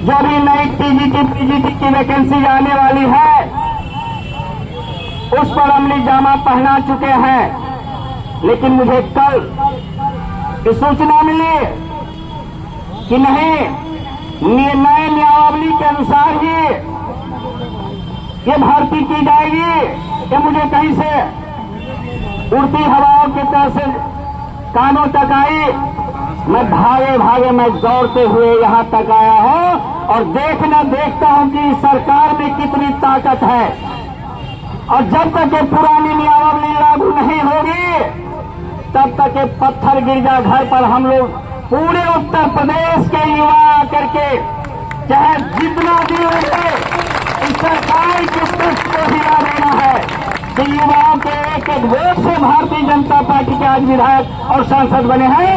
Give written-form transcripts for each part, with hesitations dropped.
जो भी नई टीजीटी पीजीटी की वैकेंसी आने वाली है उस पर अमली जामा पहना चुके हैं। लेकिन मुझे कल ये सूचना मिली कि नहीं, नए नियमावली के अनुसार ही ये भर्ती की जाएगी। ये मुझे कहीं से उड़ती हवाओं की तरह से कानों तक आई। मैं भागे भागे मैं दौड़ते हुए यहां तक आया हूं और देखता हूं कि सरकार में कितनी ताकत है। और जब तक ये पुरानी नियमावली लागू नहीं होगी तब तक ये पत्थर गिरजा घर पर हम लोग पूरे उत्तर प्रदेश के युवा आकर के चाहे जितना भी लगे इस सरकार की पुष्ट को हिला देना है कि युवाओं के एक एक वोट से भारतीय जनता पार्टी के आज विधायक और सांसद बने हैं,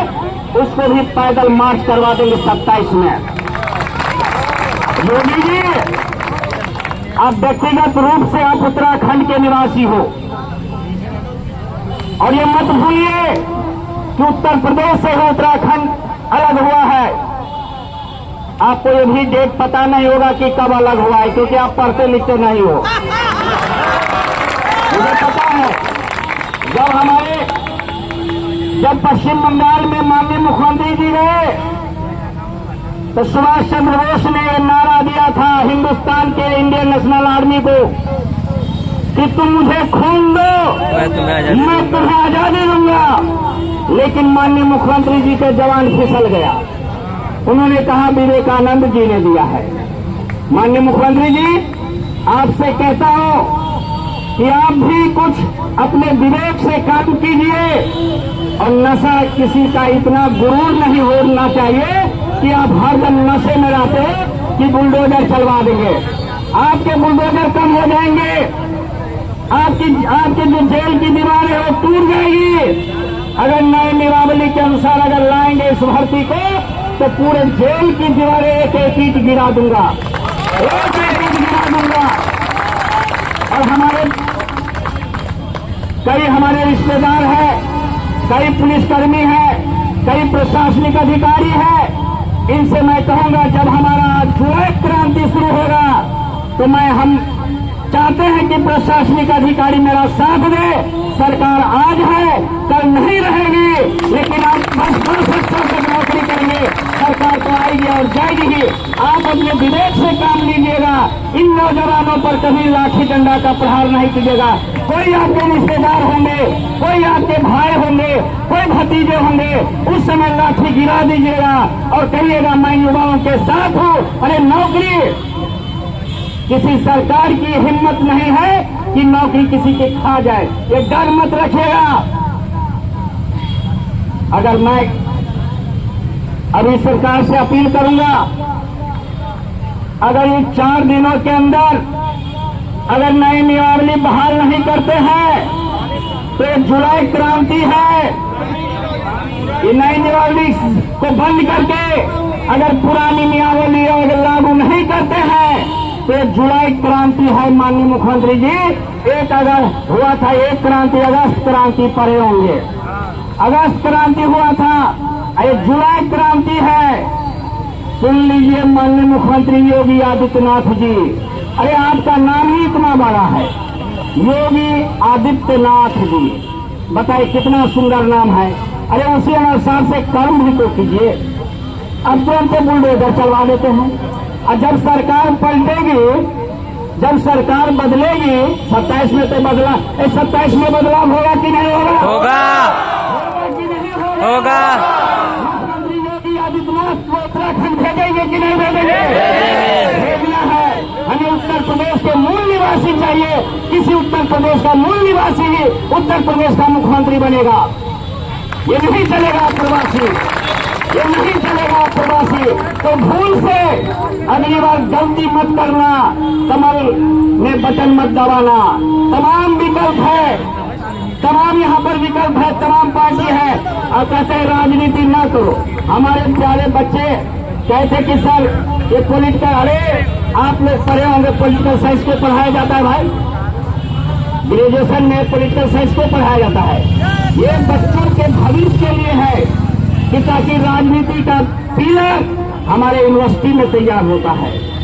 उसको भी पैदल मार्च करवा देंगे 27 में। योगी जी, आप व्यक्तिगत रूप से आप उत्तराखंड के निवासी हो और ये मत भूलिए कि उत्तर प्रदेश से ही उत्तराखंड अलग हुआ है। आपको ये भी डेट पता नहीं होगा कि कब अलग हुआ है, क्योंकि आप पढ़ते लिखते नहीं हो। मुझे पता है जब पश्चिम बंगाल में माननीय मुख्यमंत्री जी गए तो सुभाष चंद्र बोस ने यह नारा दिया था हिंदुस्तान के इंडियन नेशनल आर्मी को कि तुम मुझे खून दो, मैं तुम्हें आजादी दूंगा। लेकिन माननीय मुख्यमंत्री जी के जवान फिसल गया। उन्होंने कहा विवेकानंद जी ने दिया है। माननीय मुख्यमंत्री जी, आपसे कहता हूं कि आप भी कुछ अपने विवेक से काम कीजिए और नशा किसी का इतना गुरूर नहीं होना चाहिए कि आप हर दिन नशे में रहते हो कि बुलडोजर चलवा देंगे। आपके बुलडोजर कम हो जाएंगे, आपकी जो जेल की दीवारें वो टूट जाएगी। अगर नए नियमावली के अनुसार अगर लाएंगे इस भर्ती को तो पूरे जेल की दीवारें एक एक ईंट गिरा दूंगा, एक एक ईंट गिरा दूंगा। और कई हमारे रिश्तेदार हैं, कई पुलिसकर्मी हैं, कई प्रशासनिक अधिकारी हैं। इनसे मैं कहूंगा जब हमारा जुलाई क्रांति शुरू होगा तो हम चाहते हैं कि प्रशासनिक अधिकारी मेरा साथ दे। सरकार आज है कल नहीं रहेगी, लेकिन आप 10 साल तक नौकरी करेंगे, सरकार तो आएगी और जाएगी ही। आप अपने विवेक से काम लीजिएगा। इन नौजवानों पर कभी लाठी डंडा का प्रहार नहीं कीजिएगा। कोई आपके रिश्तेदार होंगे, कोई आपके भाई होंगे, कोई भतीजे होंगे, उस समय लाठी गिरा दीजिएगा और कहिएगा मैं युवाओं के साथ हूं। अरे नौकरी किसी सरकार की हिम्मत नहीं है कि नौकरी किसी के खा जाए, ये डर मत रखिएगा। अगर मैं अभी सरकार से अपील करूंगा, अगर ये 4 दिनों के अंदर अगर नई नियमावली बहाल नहीं करते हैं तो ये जुलाई क्रांति है। ये नई नियमावली को बंद करके अगर पुरानी नियमावली अगर लागू नहीं करते हैं तो ये जुलाई क्रांति है। माननीय मुख्यमंत्री जी, एक अगर हुआ था एक क्रांति, अगस्त क्रांति पड़े होंगे। अगस्त क्रांति हुआ था, ये जुलाई क्रांति है। सुन लीजिए माननीय मुख्यमंत्री योगी आदित्यनाथ जी, अरे आपका नाम ही इतना बड़ा है, योगी आदित्यनाथ जी। बताइए कितना सुंदर नाम है। अरे उसी अनुसार से कर्म भी तो कीजिए। अब तुरंत बुलडोजर चलवा देते हैं। और जब सरकार पलटेगी, जब सरकार बदलेगी, 27 में तो बदला, 27 में बदलाव होगा कि नहीं होगा? होगा कि नहीं होगा? मुख्यमंत्री योगी आदित्यनाथ को उत्तराखंड भेजेंगे कि नहीं भेजेंगे? भेजना है। हमें उत्तर प्रदेश के मूल निवासी चाहिए। किसी उत्तर प्रदेश का मूल निवासी ही उत्तर प्रदेश का मुख्यमंत्री बनेगा। ये नहीं चलेगा प्रवासी, ये नहीं चलेगा प्रवासी। तो भूल से अगली बार गलती मत करना, कमल में बटन मत दबाना। तमाम विकल्प है, तमाम यहाँ पर विकल्प है, तमाम पार्टी है। और कहते हैं राजनीति ना करो। हमारे प्यारे बच्चे कहते कि सर ये पॉलिटिकल, अरे आप लोग पढ़े होंगे, पॉलिटिकल साइंस को पढ़ाया जाता है भाई, ग्रेजुएशन में पॉलिटिकल साइंस को पढ़ाया जाता है। ये बच्चों के भविष्य के लिए है कि ताकि राजनीति का पिलर हमारे यूनिवर्सिटी में तैयार होता है।